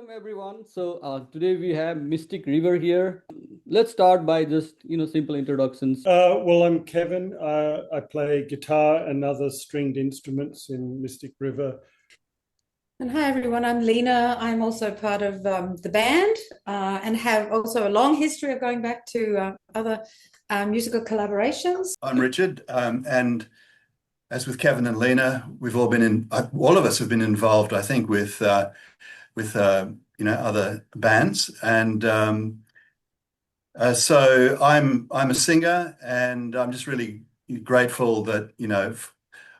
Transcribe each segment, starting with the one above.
Welcome everyone. Today we have Mystic River here. Let's start by just simple introductions. Well, I'm Kevin. I play guitar and other stringed instruments in Mystic River. And hi everyone, I'm Lena. I'm also part of the band and have also a long history of going back to other musical collaborations. I'm Richard, and as with Kevin and Lena, we've all been all of us have been involved, I think, with other bands, and so I'm a singer, and I'm just really grateful that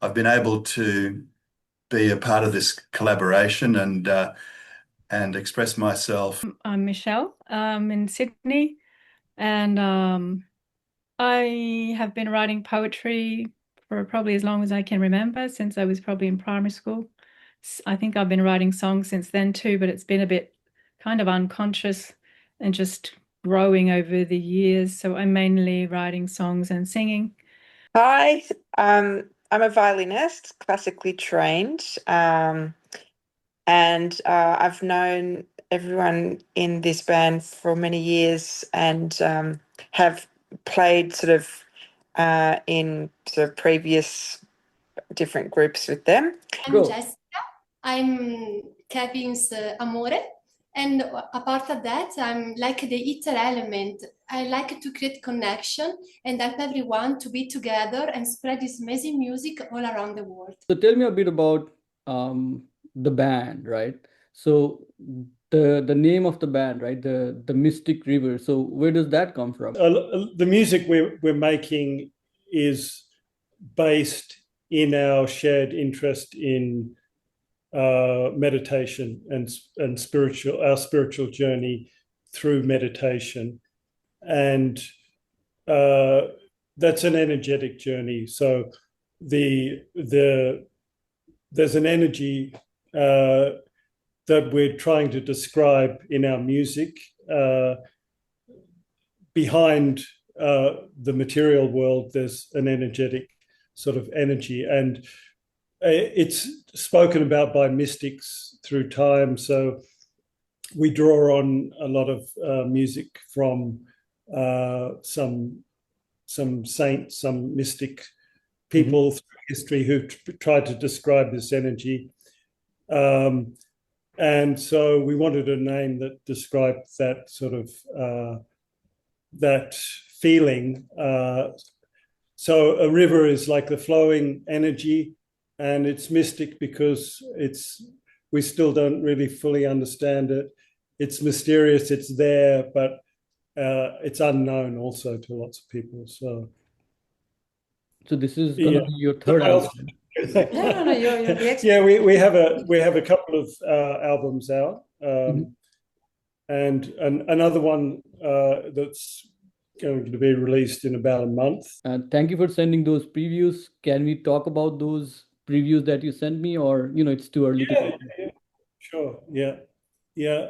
I've been able to be a part of this collaboration and express myself. I'm Michelle in Sydney, and I have been writing poetry for probably as long as I can remember, since I was probably in primary school. I think I've been writing songs since then too, but it's been a bit kind of unconscious and just growing over the years. So I'm mainly writing songs and singing. Hi, I'm a violinist, classically trained, and I've known everyone in this band for many years and have played sort of in sort of previous different groups with them. I'm Jessica. I'm Kevin's amore. And apart of that, I'm like the ether element. I like to create connection and help everyone to be together and spread this amazing music all around the world. So tell me a bit about the band, right? So the name of the band, right? The Mystic River. So where does that come from? The music we're making is based in our shared interest in meditation and our spiritual journey through meditation, and that's an energetic journey. So there's an energy that we're trying to describe in our music behind the material world. There's an energetic sort of energy, and it's spoken about by mystics through time. So we draw on a lot of music from some saints, some mystic people through history who tried to describe this energy. And so we wanted a name that described that sort of that feeling. So a river is like the flowing energy, and it's mystic because we still don't really fully understand it. It's mysterious, it's there, but it's unknown also to lots of people. So this is gonna be your third album. No, you're the expert. Yeah, we have a couple of albums out, and another one that's going to be released in about a month. Thank you for sending those previews. Can we talk about those previews that you sent me, or it's too early to talk? Yeah, sure. Yeah.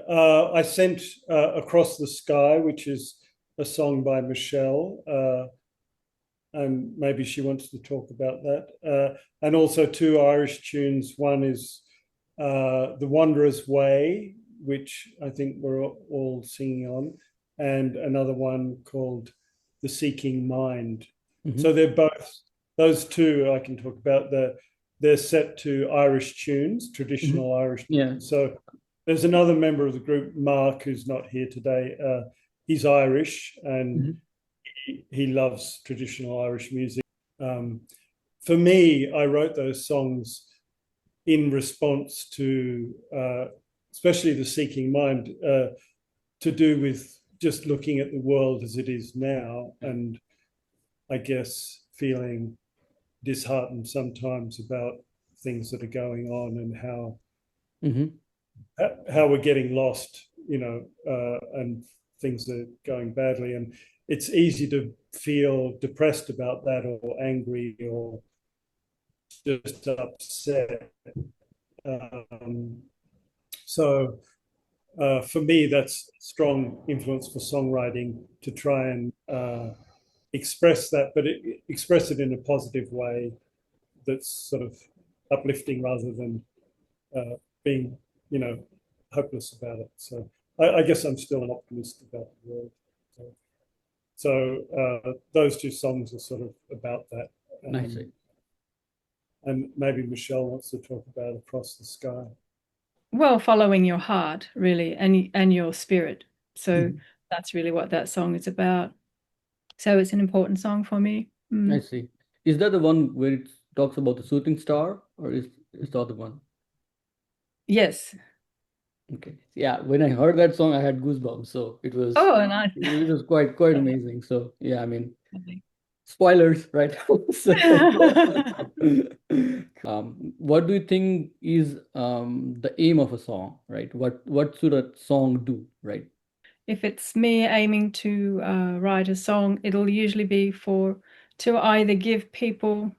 I sent Across the Sky, which is a song by Michelle, and maybe she wants to talk about that. And also two Irish tunes. One is The Wanderer's Way, which I think we're all singing on, and another one called The Seeking Mind. So they're both, those two I can talk about. They're set to Irish tunes, traditional Irish tunes. So there's another member of the group, Mark, who's not here today. He's Irish, and he loves traditional Irish music. For me, I wrote those songs in response to, especially The Seeking Mind, to do with just looking at the world as it is now, and I guess feeling disheartened sometimes about things that are going on and how we're getting lost, and things are going badly, and it's easy to feel depressed about that, or angry, or just upset. So for me, that's a strong influence for songwriting, to try and express that, but express it in a positive way that's sort of uplifting, rather than being, hopeless about it. So I guess I'm still an optimist about the world. So those two songs are sort of about that. Nice. And maybe Michelle wants to talk about Across the Sky. Well, following your heart, really, and your spirit. So Mhm. that's really what that song is about. So it's an important song for me. I see. Is that the one where it talks about the shooting star, or is the other one? Yes. Okay. Yeah, when I heard that song, I had goosebumps. So Oh, nice. it was quite amazing. So yeah, I mean, spoilers, right? So, what do you think is the aim of a song, right? What should a song do, right? If it's me aiming to write a song, it'll usually be to either give people,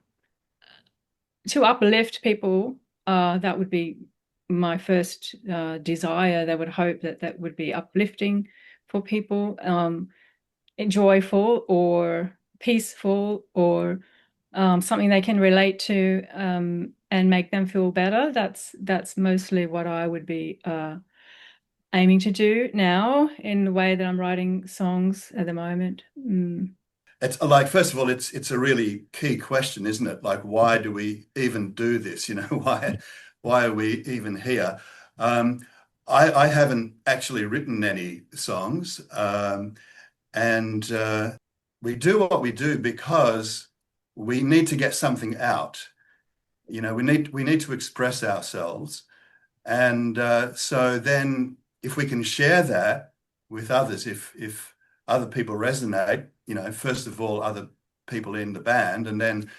to uplift people. That would be my first desire. They would hope that would be uplifting for people, joyful or peaceful, or something they can relate to, and make them feel better. That's mostly what I would be aiming to do now in the way that I'm writing songs at the moment. It's like, first of all, it's a really key question, isn't it? Like, why do we even do this? You know, why are we even here? I haven't actually written any songs, and we do what we do because we need to get something out. You know, we need to express ourselves, and so then if we can share that with others, if other people resonate, you know, first of all, other people in the band, and then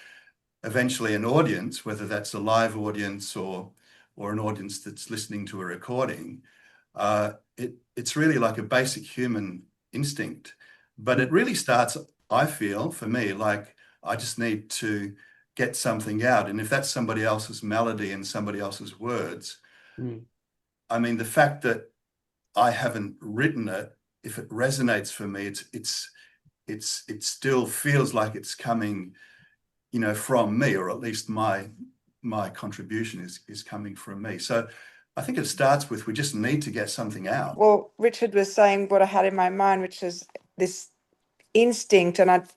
eventually an audience, whether that's a live audience or an audience that's listening to a recording, it's really like a basic human instinct. But it really starts, I feel, for me, like I just need to get something out. And if that's somebody else's melody and somebody else's words, I mean, the fact that I haven't written it, if it resonates for me, it still feels like it's coming, you know, from me, or at least my contribution is coming from me. So I think it starts with we just need to get something out. Well, Richard was saying what I had in my mind, which is this instinct, and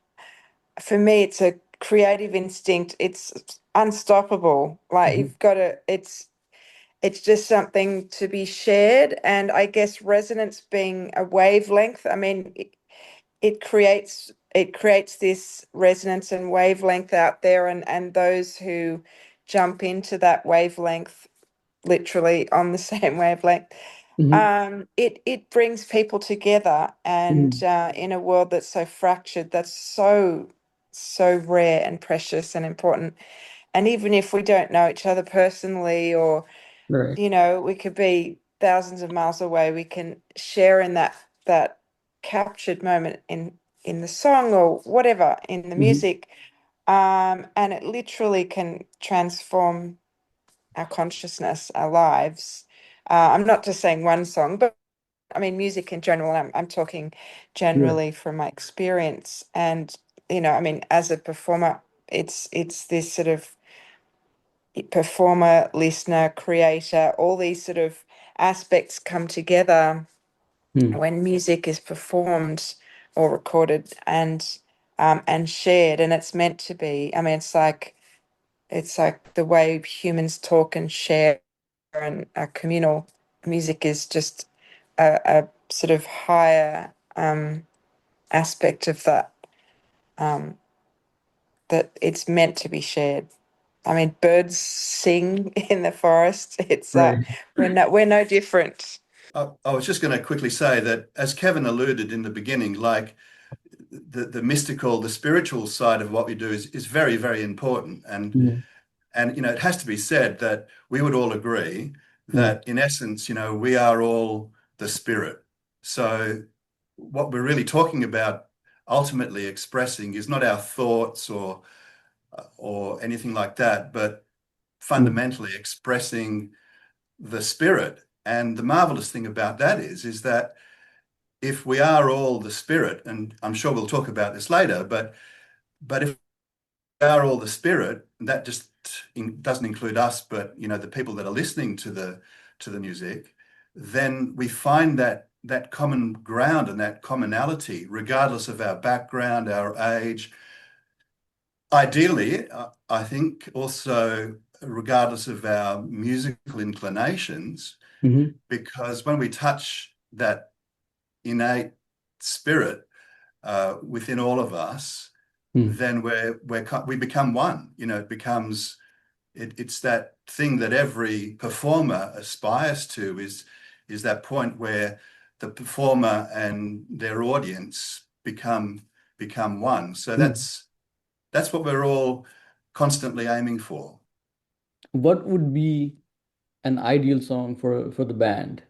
for me, it's a creative instinct. It's unstoppable. Like you've got to, it's just something to be shared. And I guess resonance being a wavelength, I mean, it creates this resonance and wavelength out there, and those who jump into that wavelength, literally on the same wavelength, it brings people together. And in a world that's so fractured, that's so rare and precious and important. And even if we don't know each other personally, or Right. you know, we could be thousands of miles away, we can share in that captured moment in the song or whatever, in the music. And it literally can transform our consciousness, our lives. I'm not just saying one song, but I mean music in general. I'm talking generally from my experience. And you know, I mean, as a performer, it's this sort of performer, listener, creator, all these sort of aspects come together when music is performed or recorded and shared. And it's meant to be. I mean, it's like the way humans talk and share, and communal music is just a sort of higher aspect of that, that it's meant to be shared. I mean, birds sing in the forest. It's Right. we're no different. I was just going to quickly say that, as Kevin alluded in the beginning, like the mystical, the spiritual side of what we do is very, very important. And you know, it has to be said that we would all agree that in essence, you know, we are all the spirit. So what we're really talking about ultimately expressing is not our thoughts or anything like that, but fundamentally expressing the spirit. And the marvelous thing about that is that if we are all the spirit, and I'm sure we'll talk about this later, but if we are all the spirit, that just doesn't include us, but you know, the people that are listening to the music, then we find that common ground and that commonality, regardless of our background, our age. Ideally, I think also regardless of our musical inclinations, Mm-hmm. because when we touch that innate spirit within all of us, then we become one. You know, it's that thing that every performer aspires to, is that point where the performer and their audience become one. So that's what we're all constantly aiming for. What would be an ideal song for the band?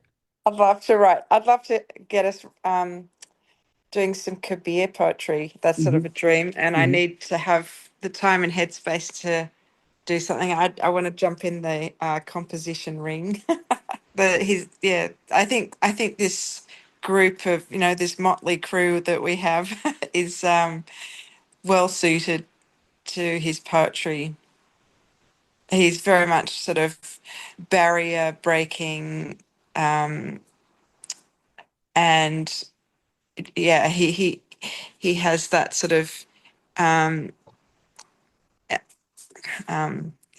I'd love to get us doing some Kabir poetry. That's sort of a dream, and I need to have the time and headspace to do something. I want to jump in the composition ring. I think this group of, this motley crew that we have is well suited to his poetry. He's very much sort of barrier breaking, and yeah, he has that sort of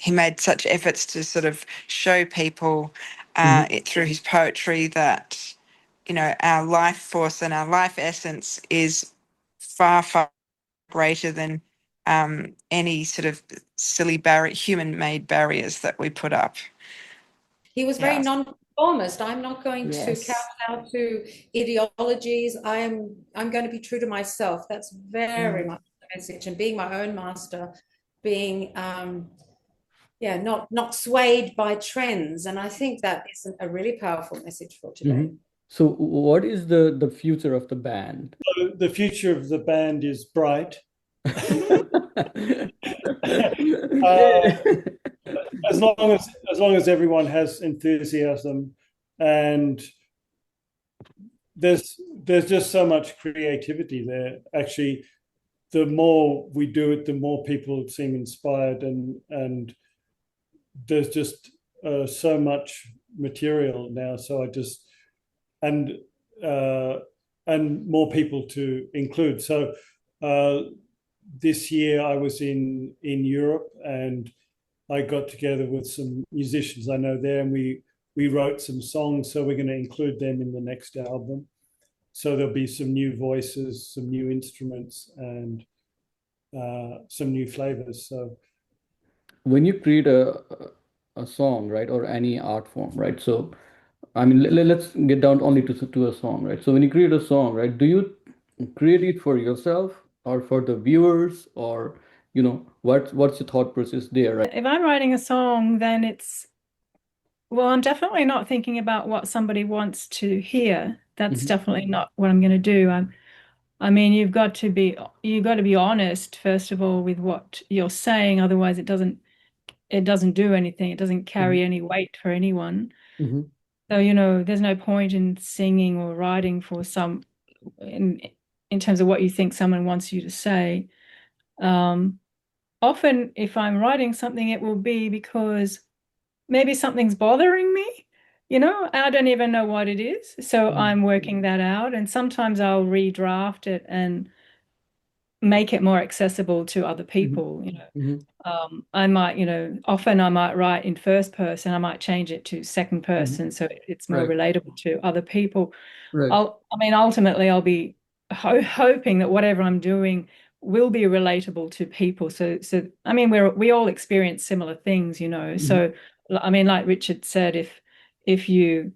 he made such efforts to sort of show people it through his poetry that, our life force and our life essence is far, far greater than any sort of silly human-made barriers that we put up. He was very non-conformist. I'm not going to kowtow to ideologies. I'm going to be true to myself. That's very much the message. And being my own master, being not swayed by trends. And I think that is a really powerful message for today. So what is the future of the band? So the future of the band is bright. As long as everyone has enthusiasm, and there's just so much creativity there. Actually, the more we do it, the more people seem inspired, and there's just so much material now. So and more people to include. So this year I was in Europe, and I got together with some musicians I know there, and we wrote some songs. So we're going to include them in the next album. So there'll be some new voices, some new instruments, and some new flavors. So when you create a song, right, or any art form, right? So I mean, let's get down only to a song, right? So when you create a song, right, do you create it for yourself or for the viewers, or what's your thought process there, right? If I'm writing a song, then I'm definitely not thinking about what somebody wants to hear. That's definitely not what I'm going to do. I mean, you've got to be honest, first of all, with what you're saying. Otherwise, it doesn't do anything. It doesn't carry any weight for anyone. So, there's no point in singing or writing for in terms of what you think someone wants you to say. Often, if I'm writing something, it will be because maybe something's bothering me. I don't even know what it is. So I'm working that out. And sometimes I'll redraft it and make it more accessible to other people. I might, often I might write in first person. I might change it to second person so it's more relatable to other people. Right. Ultimately, I'll be hoping that whatever I'm doing will be relatable to people. So I mean, we all experience similar things, So I mean, like Richard said, if you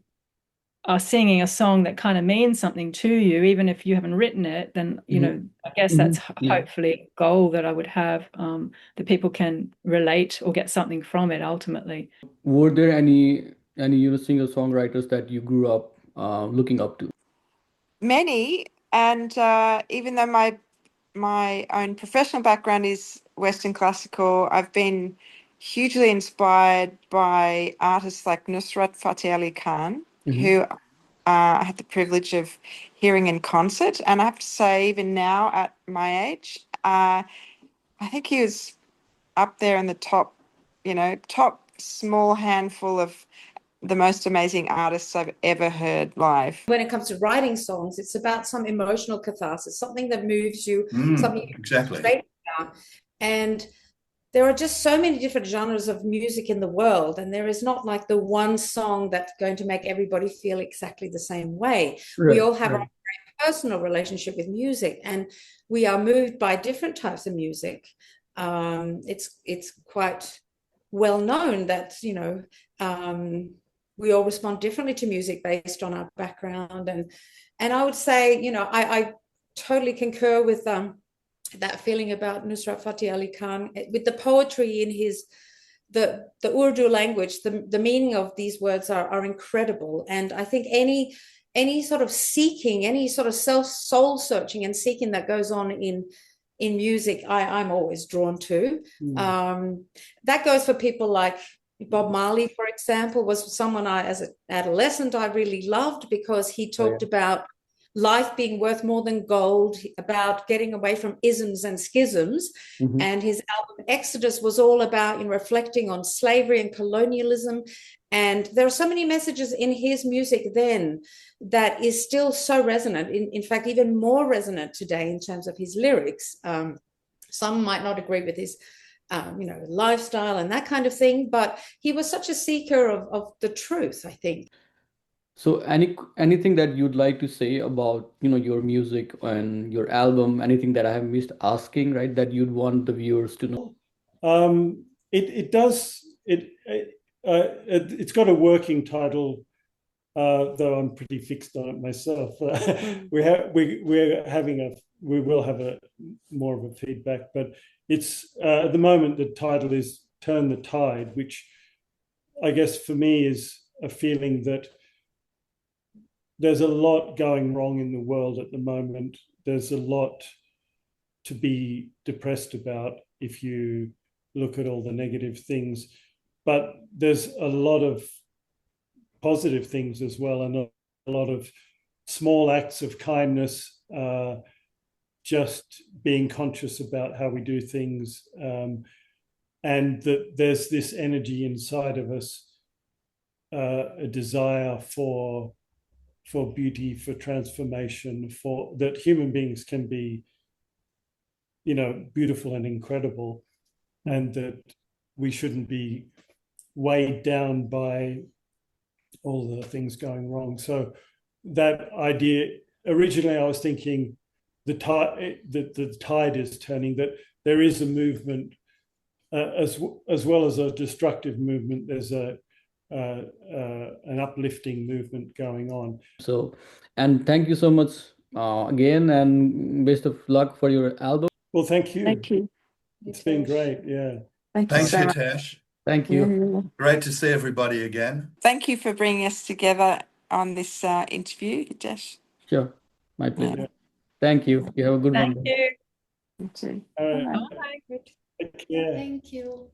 are singing a song that kind of means something to you, even if you haven't written it, then I guess that's hopefully a goal that I would have, that people can relate or get something from it ultimately. Were there any singer songwriters that you grew up looking up to? Many, and even though my own professional background is Western classical, I've been hugely inspired by artists like Nusrat Fateh Ali Khan, who I had the privilege of hearing in concert. And I have to say, even now at my age, I think he was up there in the top small handful of the most amazing artists I've ever heard live. When it comes to writing songs, it's about some emotional catharsis, something that moves you, something exactly. straight about. And there are just so many different genres of music in the world, and there is not like the one song that's going to make everybody feel exactly the same way. We all have our own personal relationship with music, and we are moved by different types of music. It's quite well known that, you know, we all respond differently to music based on our background. And I would say, you know, I totally concur with that feeling about Nusrat Fateh Ali Khan, with the poetry in his the Urdu language. The meaning of these words are incredible, and I think any sort of seeking, any sort of soul searching and seeking that goes on in music, I'm always drawn to. That goes for people like Bob Marley, for example, was someone as an adolescent I really loved, because he talked about life being worth more than gold, about getting away from isms and schisms. And his album Exodus was all about, you know, reflecting on slavery and colonialism. And there are so many messages in his music then that is still so resonant, in fact, even more resonant today in terms of his lyrics. Some might not agree with his you know, lifestyle and that kind of thing, but he was such a seeker of the truth, I think. So anything that you'd like to say about, you know, your music and your album, anything that I have missed asking, right, that you'd want the viewers to know? It's got a working title, though I'm pretty fixed on it myself. We will have a more of a feedback, but it's at the moment the title is Turn the Tide, which I guess for me is a feeling that there's a lot going wrong in the world at the moment. There's a lot to be depressed about if you look at all the negative things, but there's a lot of positive things as well, and a lot of small acts of kindness, just being conscious about how we do things, and that there's this energy inside of us, a desire for beauty, for transformation, for that human beings can be, you know, beautiful and incredible, and that we shouldn't be weighed down by all the things going wrong. So that idea, originally I was thinking the tide is turning, that there is a movement, as well as a destructive movement, there's an uplifting movement going on. So, and thank you so much again, and best of luck for your album. Well, thank you. Thank you. It's been great. Yeah. Thanks, Hitesh. Thank you. Great to see everybody again. Thank you for bringing us together on this interview, Hitesh. Sure, my pleasure. Thank you. You have a good one. Thank you. You too. All right. Bye. Take care. Thank you.